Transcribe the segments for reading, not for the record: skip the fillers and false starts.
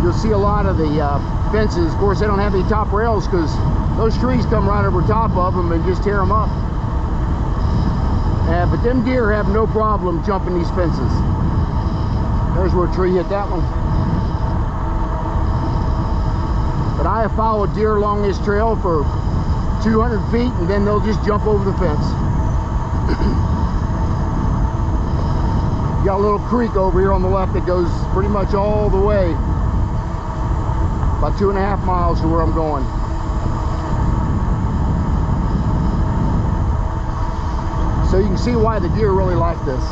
you'll see a lot of the fences. Of course, they don't have any top rails because those trees come right over top of them and just tear them up. But them deer have no problem jumping these fences. There's where a tree hit that one. But I have followed deer along this trail for 200 feet and then they'll just jump over the fence. Got a little creek over here on the left that goes pretty much all the way, about 2.5 miles to where I'm going. So you can see why the deer really like this.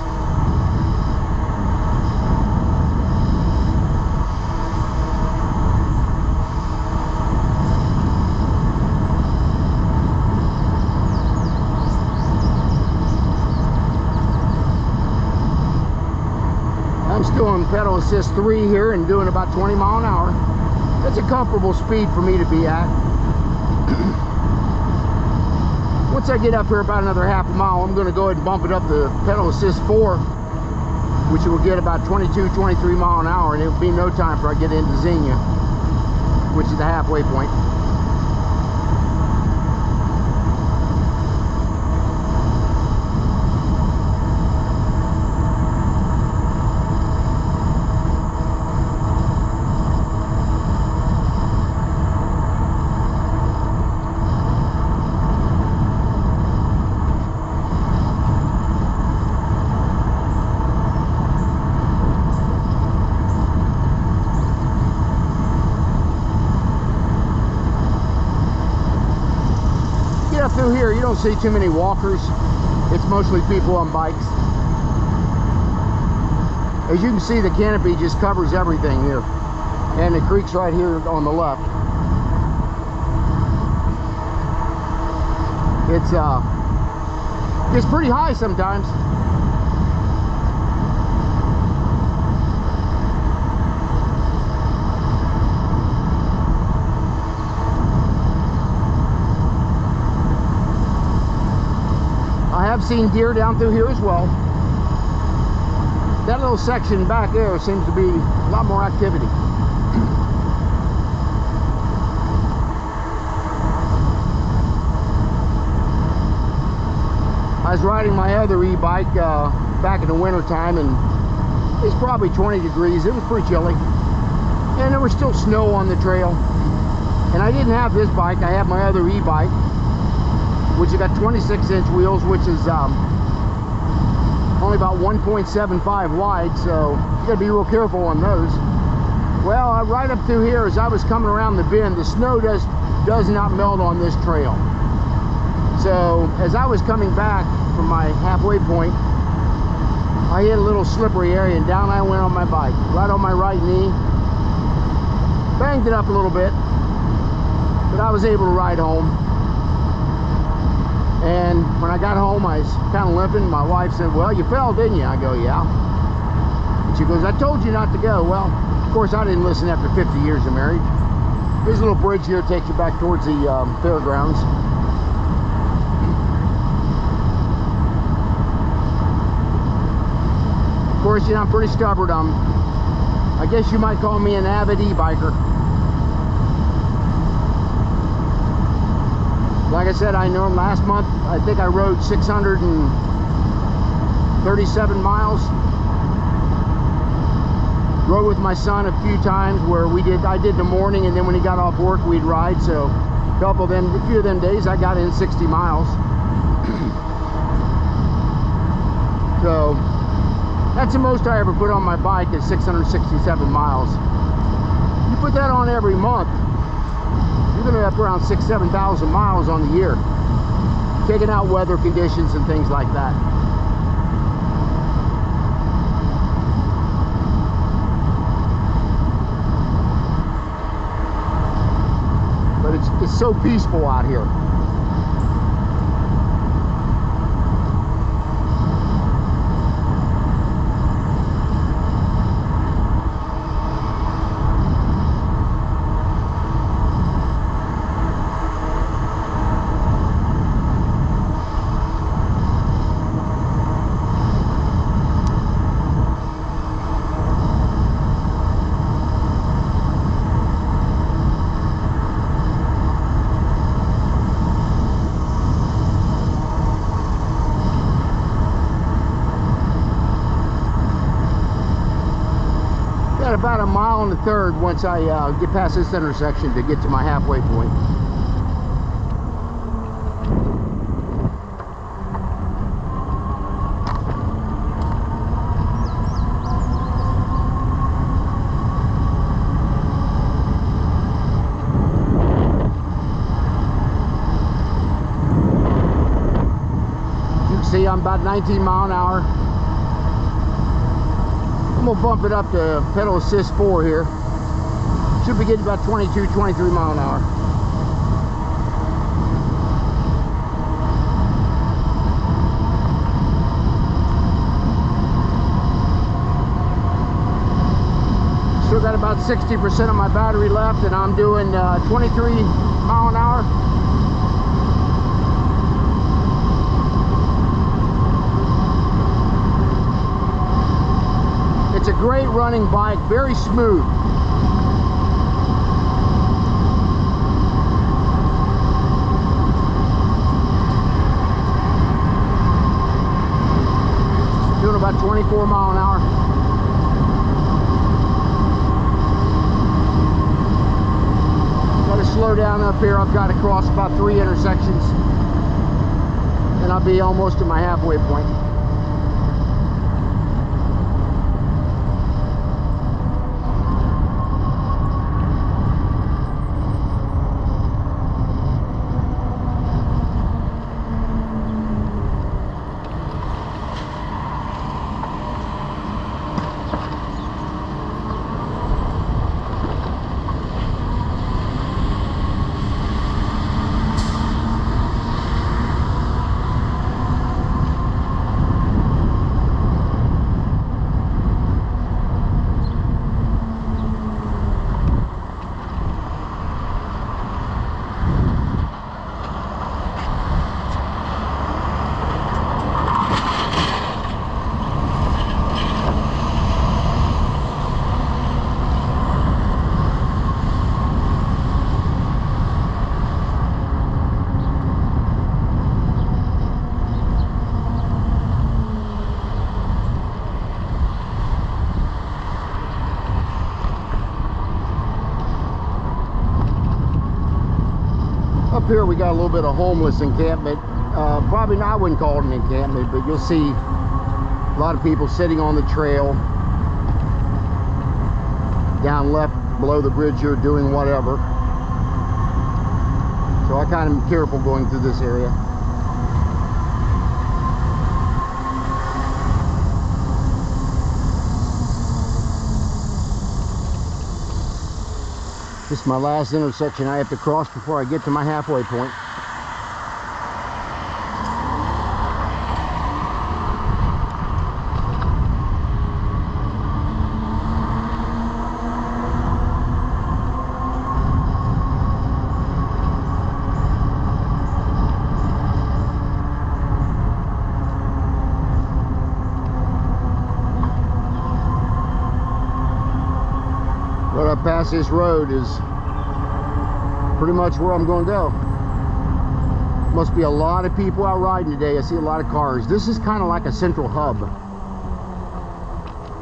I'm still on pedal assist 3 here and doing about 20 miles an hour. That's a comfortable speed for me to be at. Once I get up here about another half a mile, I'm going to go ahead and bump it up to pedal assist 4, which will get about 22, 23 miles an hour, and it'll be no time before I get into Xenia, which is the halfway point. Through here you don't see too many walkers. It's mostly people on bikes. As you can see, the canopy just covers everything here, and the creek's right here on the left. It's pretty high sometimes. I've seen deer down through here as well. That little section back there seems to be a lot more activity. I was riding my other e-bike back in the winter time, and it's probably 20 degrees. It was pretty chilly, and there was still snow on the trail. And I didn't have this bike. I have my other e-bike, which has got 26-inch wheels, which is only about 1.75 wide, so you gotta be real careful on those. Well, right up through here, as I was coming around the bend, the snow does not melt on this trail. So as I was coming back from my halfway point, I hit a little slippery area, and down I went on my bike, right on my right knee. Banged it up a little bit, but I was able to ride home. And when I got home, I was kind of limping. My wife said, "Well, you fell, didn't you?" I go, "Yeah." And she goes, "I told you not to go." Well, of course, I didn't listen after 50 years of marriage. There's a little bridge here, takes you back towards the fairgrounds. Of course, you know, I'm pretty stubborn. I guess you might call me an avid e-biker. Like I said, I know last month, I think I rode 637 miles. Rode with my son a few times where I did the morning, and then when he got off work, we'd ride. So a few of them days, I got in 60 miles. So that's the most I ever put on my bike, is 667 miles. You put that on every month, you're going to be up around 6,000–7,000 miles on the year, taking out weather conditions and things like that. But it's so peaceful out here. a mile and a third once I get past this intersection to get to my halfway point. See, I'm about 19 mile an hour. I'm gonna bump it up to pedal assist 4 here. Should be getting about 22, 23 mile an hour. Still got about 60% of my battery left, and I'm doing 23 mile an hour. It's a great running bike, very smooth. Doing about 24 mile an hour. Got to slow down up here. I've got to cross about 3 intersections, and I'll be almost at my halfway point. Up here we got a little bit of homeless encampment. Probably not, I wouldn't call it an encampment, but you'll see a lot of people sitting on the trail down left below the bridge here doing whatever. So I kind of am careful going through this area. This is my last intersection I have to cross before I get to my halfway point. Right up past this road is pretty much where I'm going to go. Must be a lot of people out riding today. I see a lot of cars. This is kind of like a central hub.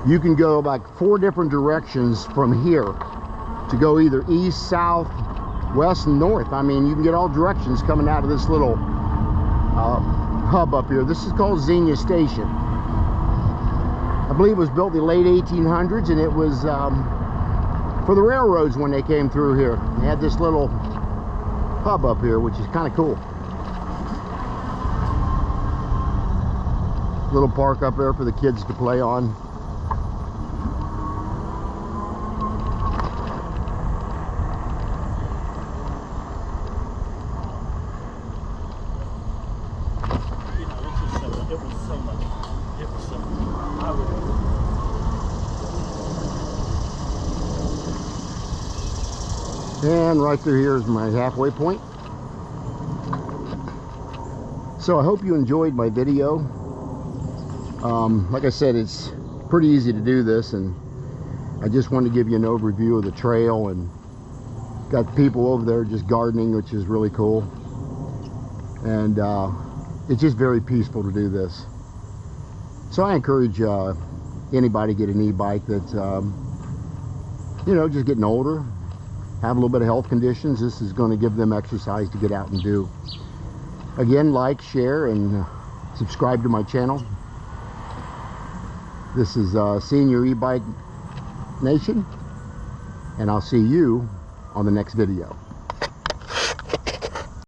You can go like 4 different directions from here to go either east, south, west, and north. I mean, you can get all directions coming out of this little hub up here. This is called Xenia Station. I believe it was built in the late 1800s, and it was for the railroads when they came through here. They had this little hub up here, which is kind of cool. Little park up there for the kids to play on. And right through here is my halfway point. So I hope you enjoyed my video. Like I said, it's pretty easy to do this, and I just wanted to give you an overview of the trail, and got people over there just gardening, which is really cool. And it's just very peaceful to do this. So I encourage anybody to get an e-bike that you know, just getting older, have a little bit of health conditions. This is going to give them exercise to get out and do. Again, like, share, and subscribe to my channel. This is Senior E-Bike Nation, and I'll see you on the next video.